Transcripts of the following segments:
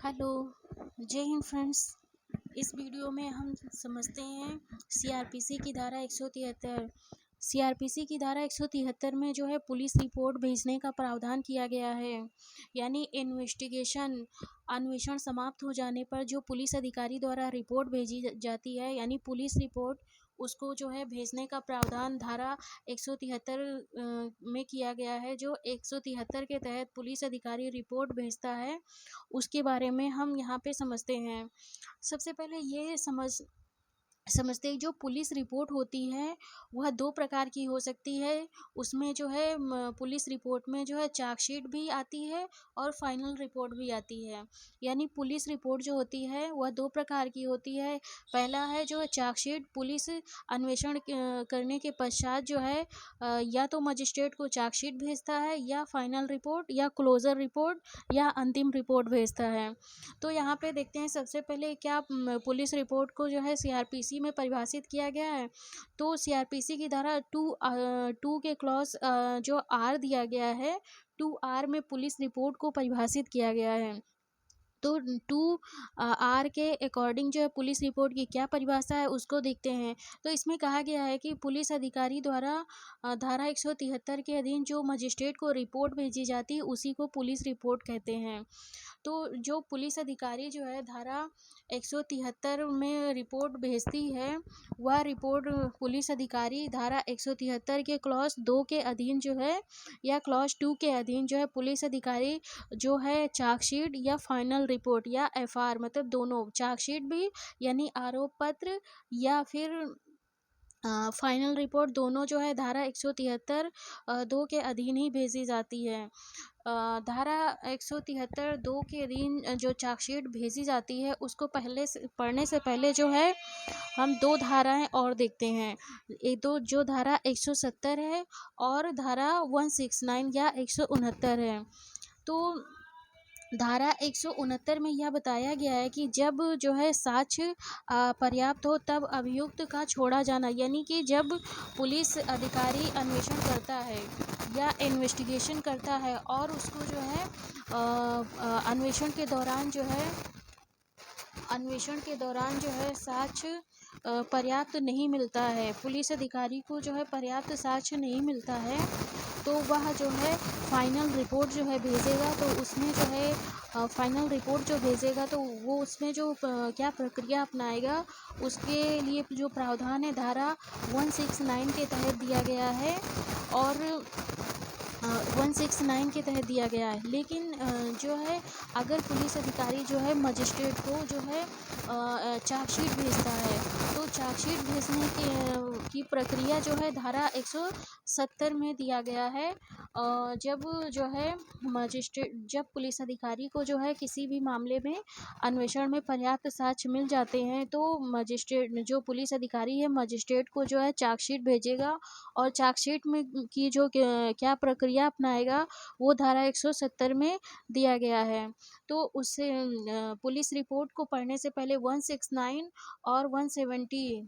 Hello, जय Hind friends. इस video में हम समझते हैं सीआरपीसी की धारा 173। सीआरपीसी की धारा 173 में जो है पुलिस रिपोर्ट भेजने का प्रावधान किया गया है। यानी अन्वेषण समाप्त हो जाने पर जो पुलिस अधिकारी द्वारा रिपोर्ट भेजी जाती है, यानी पुलिस रिपोर्ट, उसको जो है भेजने का प्रावधान धारा 173 में किया गया है। जो 173 के तहत पुलिस अधिकारी रिपोर्ट भेजता है, उसके बारे में हम यहाँ पे समझते हैं। सबसे पहले ये समझते हैं, जो पुलिस रिपोर्ट होती है वह दो प्रकार की हो सकती है। उसमें जो है पुलिस रिपोर्ट में जो है चार्जशीट भी आती है और फाइनल रिपोर्ट भी आती है। यानी पुलिस रिपोर्ट जो होती है वह दो प्रकार की होती है। पहला है जो है चार्जशीट, पुलिस अन्वेषण करने के पश्चात जो है या तो मजिस्ट्रेट को चार्जशीट भेजता है, या फाइनल रिपोर्ट, या क्लोजर रिपोर्ट, या अंतिम रिपोर्ट भेजता है। तो यहाँ पे देखते हैं सबसे पहले क्या पुलिस रिपोर्ट को जो है सीआरपीसी में परिभाषित किया गया है। तो सीआरपीसी की धारा 2 के क्लॉज जो आर दिया गया है, 2R में पुलिस रिपोर्ट को परिभाषित किया गया है। तो 2R के अकॉर्डिंग जो है पुलिस रिपोर्ट की क्या परिभाषा है उसको देखते हैं। तो इसमें कहा गया है कि पुलिस अधिकारी द्वारा धारा 173 के अधीन जो मजिस्ट्रेट को रिपोर्ट भेजी जाती है उसी को पुलिस रिपोर्ट कहते हैं। तो जो पुलिस अधिकारी जो है धारा 173 में रिपोर्ट भेजती है, वह रिपोर्ट पुलिस अधिकारी धारा 173 के क्लॉज 2 के अधीन जो है, या क्लॉज 2 के अधीन जो है पुलिस अधिकारी जो है चार्जशीट या फाइनल रिपोर्ट या एफआर, मतलब दोनों, चार्जशीट भी यानी आरोप पत्र, या फिर फाइनल रिपोर्ट, दोनों जो है धारा 173 2 के अधीन ही भेजी जाती है। धारा 173 2 के अधीन जो चार्जशीट भेजी जाती है उसको पढ़ने से पहले जो है हम दो धाराएं और देखते हैं। जो धारा 170 है और धारा 169 या 169 है। तो धारा 169 में यह बताया गया है कि जब जो है साक्ष्य पर्याप्त हो तब अभियुक्त का छोड़ा जाना, यानी कि जब पुलिस अधिकारी अन्वेषण करता है या इन्वेस्टिगेशन करता है और उसको जो है अन्वेषण के दौरान जो है साक्ष्य पर्याप्त नहीं मिलता है, पुलिस अधिकारी को जो है पर्याप्त साक्ष्य नहीं मिलता है, तो वह जो है फाइनल रिपोर्ट जो है भेजेगा। तो उसमें जो है फाइनल रिपोर्ट जो भेजेगा तो वो उसमें जो क्या प्रक्रिया अपनाएगा, उसके लिए जो प्रावधान है धारा 169 के तहत दिया गया है, और 169 के तहत दिया गया है। लेकिन जो है अगर पुलिस अधिकारी जो है मजिस्ट्रेट को जो है चार्जशीट भेजता है, तो चार्जशीट भेजने की प्रक्रिया जो है धारा 170 में दिया गया है। जब जो है जब पुलिस अधिकारी को जो है किसी भी मामले में अन्वेषण में पर्याप्त साक्ष्य मिल जाते हैं, तो मजिस्ट्रेट, जो पुलिस अधिकारी है, मजिस्ट्रेट को जो है चार्जशीट भेजेगा, और चार्जशीट में की जो क्या प्रक्रिया अपनाएगा वो धारा 170 में दिया गया है। तो उससे पुलिस रिपोर्ट को पढ़ने से पहले 169 और 170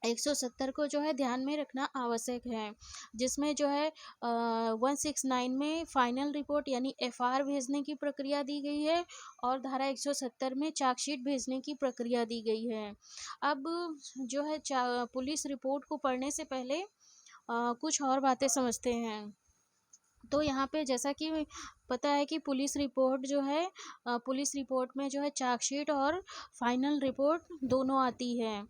170 को जो है ध्यान में रखना आवश्यक है, जिसमें जो है 169 में फाइनल रिपोर्ट यानी एफआर भेजने की प्रक्रिया दी गई है, और धारा 170 में चार्जशीट भेजने की प्रक्रिया दी गई है। अब जो है पुलिस रिपोर्ट को पढ़ने से पहले कुछ और बातें समझते हैं। तो यहाँ पे जैसा कि पता है कि पुलिस रिपोर्ट जो है पुलिस रिपोर्ट में जो है चार्जशीट और फाइनल रिपोर्ट दोनों आती है।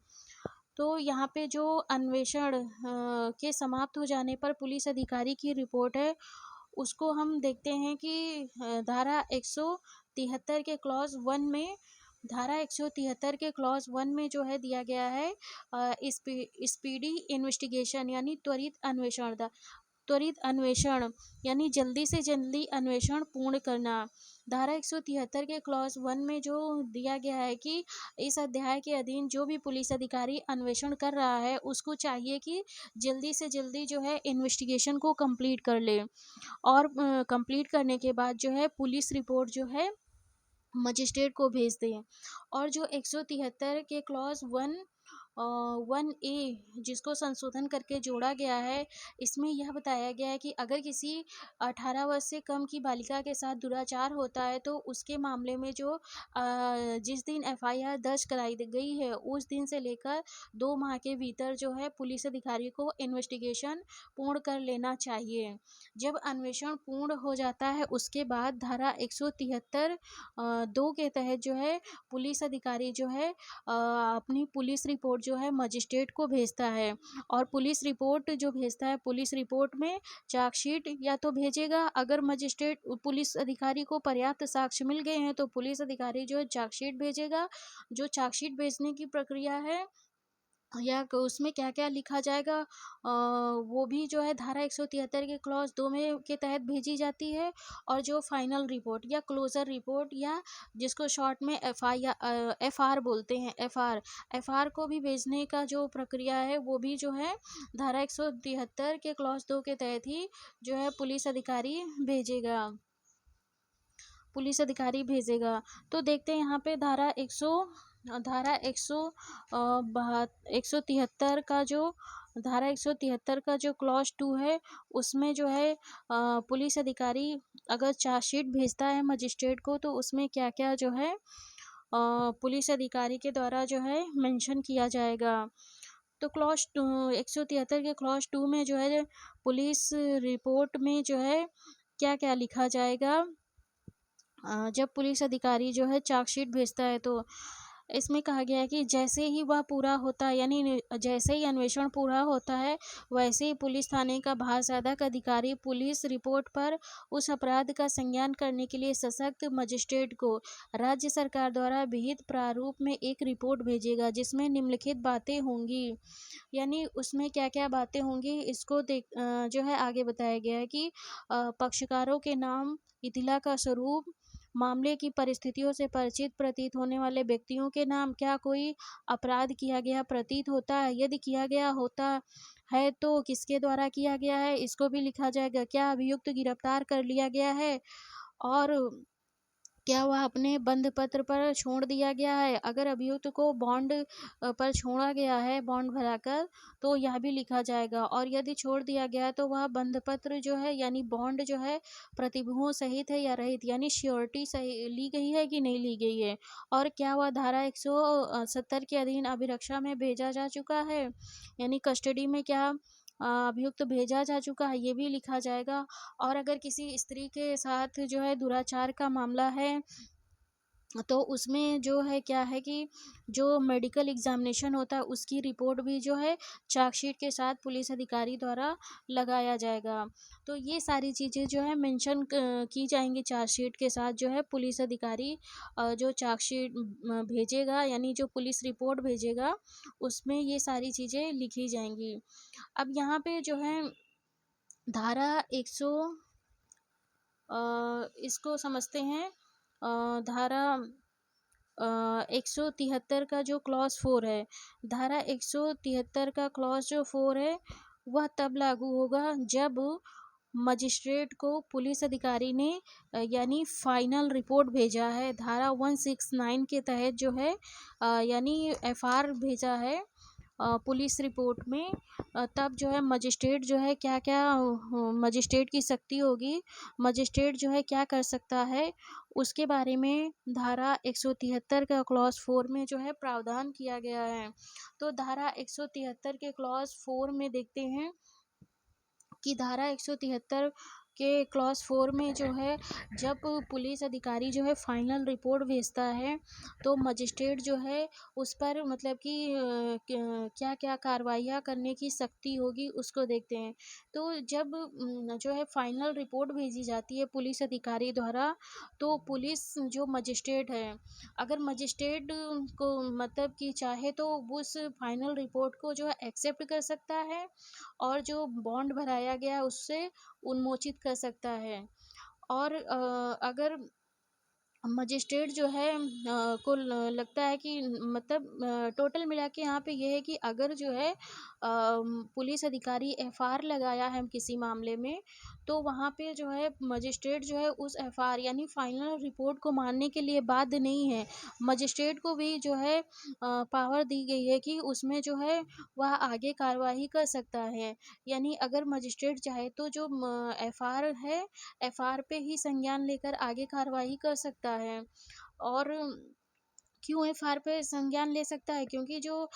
तो यहाँ पे जो अन्वेषण के समाप्त हो जाने पर पुलिस अधिकारी की रिपोर्ट है, उसको हम देखते हैं कि धारा 173 के क्लॉज 1 में, धारा 173 के क्लॉज 1 में जो है दिया गया है स्पीडी इन्वेस्टिगेशन, यानी त्वरित अन्वेषण यानी जल्दी से जल्दी अन्वेषण पूर्ण करना। धारा 173 के क्लॉज 1 में जो दिया गया है कि इस अध्याय के अधीन जो भी पुलिस अधिकारी अन्वेषण कर रहा है उसको चाहिए कि जल्दी से जल्दी जो है इन्वेस्टिगेशन को कंप्लीट कर ले, और कंप्लीट करने के बाद जो है पुलिस रिपोर्ट जो है मजिस्ट्रेट को भेज दें। और जो 173 के क्लॉज 1 1A जिसको संशोधन करके जोड़ा गया है, इसमें यह बताया गया है कि अगर किसी 18 वर्ष से कम की बालिका के साथ दुराचार होता है तो उसके मामले में जो जिस दिन एफआईआर दर्ज कराई गई है उस दिन से लेकर 2 माह के भीतर जो है पुलिस अधिकारी को इन्वेस्टिगेशन पूर्ण कर लेना चाहिए। जब अन्वेषण पूर्ण हो जाता है उसके बाद धारा 173 2 के तहत जो है पुलिस अधिकारी जो है अपनी पुलिस रिपोर्ट जो है मजिस्ट्रेट को भेजता है, और पुलिस रिपोर्ट जो भेजता है पुलिस रिपोर्ट में चार्जशीट या तो भेजेगा, अगर मजिस्ट्रेट पुलिस अधिकारी को पर्याप्त साक्ष्य मिल गए हैं तो पुलिस अधिकारी जो है चार्जशीट भेजेगा। जो चार्जशीट भेजने की प्रक्रिया है या उसमें क्या-क्या लिखा जाएगा, वो भी जो है धारा 173 के क्लॉज 2 में के तहत भेजी जाती है। और जो फाइनल रिपोर्ट या क्लोजर रिपोर्ट या जिसको शॉर्ट में एफआर बोलते हैं, एफआर को भी भेजने का जो प्रक्रिया है वो भी जो है धारा 173 के क्लॉज 2 के तहत ही जो है पुलिस अधिकारी भेजेगा। तो देखते हैं यहाँ पे धारा 173 का जो क्लॉज 2 है उसमें जो है पुलिस अधिकारी अगर चार्जशीट भेजता है मजिस्ट्रेट को तो उसमें क्या-क्या जो है पुलिस अधिकारी के द्वारा जो है मेंशन किया जाएगा। तो क्लॉज 173 के क्लॉज 2 में जो है पुलिस रिपोर्ट में जो है क्या-क्या लिखा जाएगा, जब पुलिस अधिकारी जो है चार्जशीट भेजता है तो इसमें कहा गया है कि जैसे ही वह पूरा होता है यानी जैसे ही अन्वेषण पूरा होता है वैसे ही पुलिस थाने का भारसाधक अधिकारी पुलिस रिपोर्ट पर उस अपराध का संज्ञान करने के लिए सशक्त मजिस्ट्रेट को राज्य सरकार द्वारा विहित प्रारूप में एक रिपोर्ट भेजेगा जिसमें निम्नलिखित बातें होंगी। यानी उसमें क्या क्या बातें होंगी इसको जो है आगे बताया गया है कि पक्षकारों के नाम, इतिला का स्वरूप, मामले की परिस्थितियों से परिचित प्रतीत होने वाले व्यक्तियों के नाम, क्या कोई अपराध किया गया प्रतीत होता है, यदि किया गया होता है तो किसके द्वारा किया गया है इसको भी लिखा जाएगा, क्या अभियुक्त गिरफ्तार कर लिया गया है और क्या वह अपने बंध पत्र पर छोड़ दिया गया है। अगर अभियुक्त को बॉन्ड पर छोड़ा गया है बॉन्ड भराकर तो यह भी लिखा जाएगा, और यदि छोड़ दिया गया है तो वह बंध पत्र जो है यानी बॉन्ड जो है प्रतिभुओं सहित है या रहित, यानी श्योरिटी सही ली गई है कि नहीं ली गई है, और क्या वह धारा 170 के अधीन अभिरक्षा में भेजा जा चुका है यानी कस्टडी में क्या अभियुक्त भेजा जा चुका है, ये भी लिखा जाएगा। और अगर किसी स्त्री के साथ जो है दुराचार का मामला है तो उसमें जो है क्या है कि जो मेडिकल एग्जामिनेशन होता है उसकी रिपोर्ट भी जो है चार्जशीट के साथ पुलिस अधिकारी द्वारा लगाया जाएगा। तो ये सारी चीज़ें जो है मेंशन की जाएंगी चार्जशीट के साथ, जो है पुलिस अधिकारी जो चार्जशीट भेजेगा यानी जो पुलिस रिपोर्ट भेजेगा उसमें ये सारी चीज़ें लिखी जाएंगी। अब यहाँ पे जो है धारा 100 इसको समझते हैं, धारा 173 का जो क्लॉज 4 है, धारा 173 का क्लॉज जो 4 है वह तब लागू होगा जब मजिस्ट्रेट को पुलिस अधिकारी ने यानी फाइनल रिपोर्ट भेजा है धारा 169 के तहत जो है यानी एफआर भेजा है पुलिस रिपोर्ट में, तब जो है मजिस्ट्रेट जो है क्या क्या मजिस्ट्रेट की शक्ति होगी, मजिस्ट्रेट जो है क्या कर सकता है उसके बारे में धारा 173 का क्लॉज 4 में जो है प्रावधान किया गया है। तो धारा 173 के क्लॉज 4 में देखते हैं कि धारा 173 के क्लॉज 4 में जो है जब पुलिस अधिकारी जो है फाइनल रिपोर्ट भेजता है तो मजिस्ट्रेट जो है उस पर मतलब कि क्या क्या कार्रवाइयाँ करने की शक्ति होगी उसको देखते हैं। तो जब जो है फाइनल रिपोर्ट भेजी जाती है पुलिस अधिकारी द्वारा तो पुलिस जो मजिस्ट्रेट है अगर मजिस्ट्रेट को मतलब कि चाहे तो उस फाइनल रिपोर्ट को जो है एक्सेप्ट कर सकता है और जो बॉन्ड भराया गया है उससे उन्मोचित कर सकता है। और अगर मजिस्ट्रेट जो है को लगता है कि मतलब टोटल मिला के यहाँ पे ये है कि अगर जो है पुलिस अधिकारी एफआर लगाया है किसी मामले में तो वहाँ पे जो है मजिस्ट्रेट जो है उस एफआईआर यानी फाइनल रिपोर्ट को मानने के लिए बाध्य नहीं है। मजिस्ट्रेट को भी जो है पावर दी गई है कि उसमें जो है वह आगे कार्रवाई कर सकता है। यानी अगर मजिस्ट्रेट चाहे तो जो एफआईआर है, एफआईआर पे ही संज्ञान लेकर आगे कार्रवाई कर सकता है। और क्यों एफआईआर पे संज्ञान ले सकता है? क्योंकि जो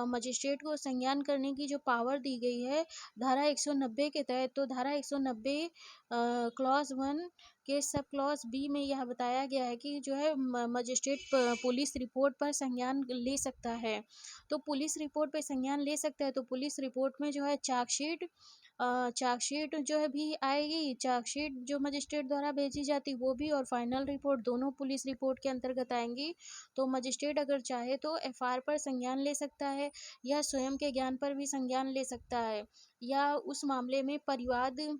मजिस्ट्रेट को संज्ञान करने की जो पावर दी गई है धारा 190 के तहत, तो धारा 190 क्लॉज 1 के सब क्लॉज बी में यह बताया गया है कि जो है मजिस्ट्रेट पुलिस रिपोर्ट पर संज्ञान ले सकता है। तो पुलिस रिपोर्ट पे संज्ञान ले सकता है, तो पुलिस रिपोर्ट में जो है चार्जशीट जो है भी आएगी, चार्जशीट जो मजिस्ट्रेट द्वारा भेजी जाती वो भी, और फाइनल रिपोर्ट दोनों पुलिस रिपोर्ट के अंतर्गत आएंगी। तो मजिस्ट्रेट अगर चाहे तो एफआईआर पर संज्ञान ले सकता है, या स्वयं के ज्ञान पर भी संज्ञान ले सकता है, या उस मामले में परिवाद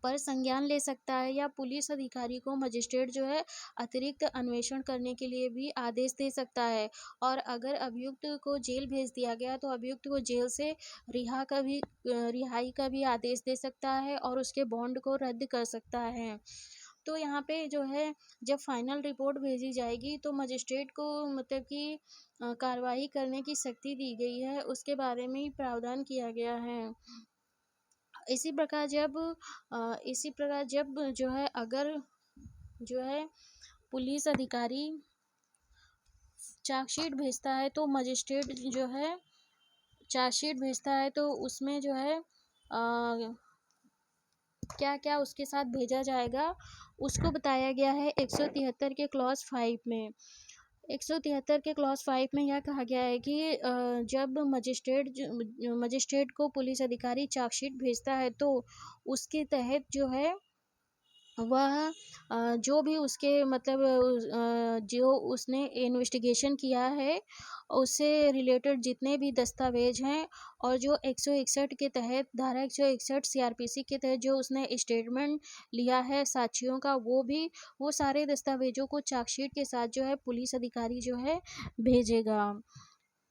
पर संज्ञान ले सकता है, या पुलिस अधिकारी को मजिस्ट्रेट जो है अतिरिक्त अन्वेषण करने के लिए भी आदेश दे सकता है। और अगर अभियुक्त को जेल भेज दिया गया तो अभियुक्त को जेल से रिहाई का भी आदेश दे सकता है, और उसके बॉन्ड को रद्द कर सकता है। तो यहाँ पे जो है जब फाइनल रिपोर्ट भेजी जाएगी तो मजिस्ट्रेट को मतलब कि कार्रवाई करने की शक्ति दी गई है, उसके बारे में ही प्रावधान किया गया है। इसी प्रकार जब जो है अगर जो है पुलिस अधिकारी चार्जशीट भेजता है तो मजिस्ट्रेट जो है चार्जशीट भेजता है तो उसमें जो है क्या क्या उसके साथ भेजा जाएगा उसको बताया गया है 173 के क्लॉज 5 में। 173 के क्लॉज 5 में यह कहा गया है कि जब मजिस्ट्रेट को पुलिस अधिकारी चार्जशीट भेजता है तो उसके तहत जो है वह जो भी उसके मतलब जो उसने इन्वेस्टिगेशन किया है उससे रिलेटेड जितने भी दस्तावेज हैं, और जो 161 के तहत धारा 161 सीआरपीसी के तहत जो उसने स्टेटमेंट लिया है साक्षियों का, वो सारे दस्तावेजों को चार्जशीट के साथ जो है पुलिस अधिकारी जो है भेजेगा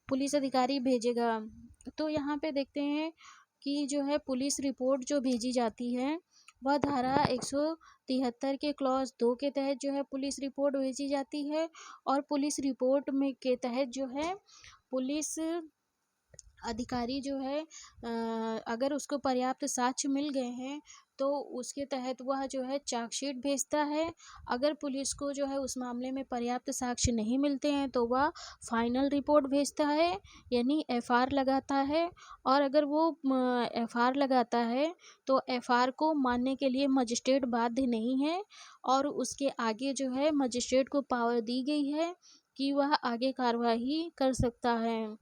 पुलिस अधिकारी भेजेगा। तो यहाँ पे देखते हैं कि जो है पुलिस रिपोर्ट जो भेजी जाती है वह धारा 173 के क्लॉज 2 के तहत जो है पुलिस रिपोर्ट भेजी जाती है, और पुलिस रिपोर्ट में के तहत जो है पुलिस अधिकारी जो है अगर उसको पर्याप्त साक्ष्य मिल गए हैं तो उसके तहत वह जो है चार्जशीट भेजता है। अगर पुलिस को जो है उस मामले में पर्याप्त साक्ष्य नहीं मिलते हैं तो वह फाइनल रिपोर्ट भेजता है, यानी एफआईआर लगाता है। और अगर वो एफआईआर लगाता है तो एफआईआर को मानने के लिए मजिस्ट्रेट बाध्य नहीं है, और उसके आगे जो है मजिस्ट्रेट को पावर दी गई है कि वह आगे कार्रवाई कर सकता है।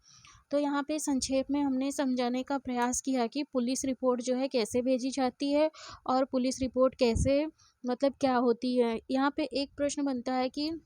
तो यहाँ पे संक्षेप में हमने समझाने का प्रयास किया कि पुलिस रिपोर्ट जो है कैसे भेजी जाती है, और पुलिस रिपोर्ट कैसे मतलब क्या होती है। यहाँ पे एक प्रश्न बनता है कि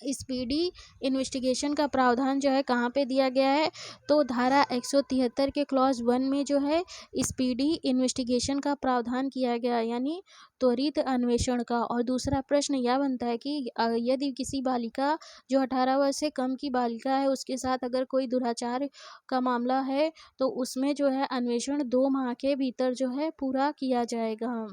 स्पीडी इन्वेस्टिगेशन का प्रावधान जो है कहाँ पे दिया गया है, तो धारा 173 के क्लॉज 1 में जो है स्पीडी इन्वेस्टिगेशन का प्रावधान किया गया, यानी त्वरित अन्वेषण का। और दूसरा प्रश्न यह बनता है कि यदि किसी बालिका जो 18 वर्ष से कम की बालिका है उसके साथ अगर कोई दुराचार का मामला है तो उसमें जो है अन्वेषण 2 माह के भीतर जो है पूरा किया जाएगा।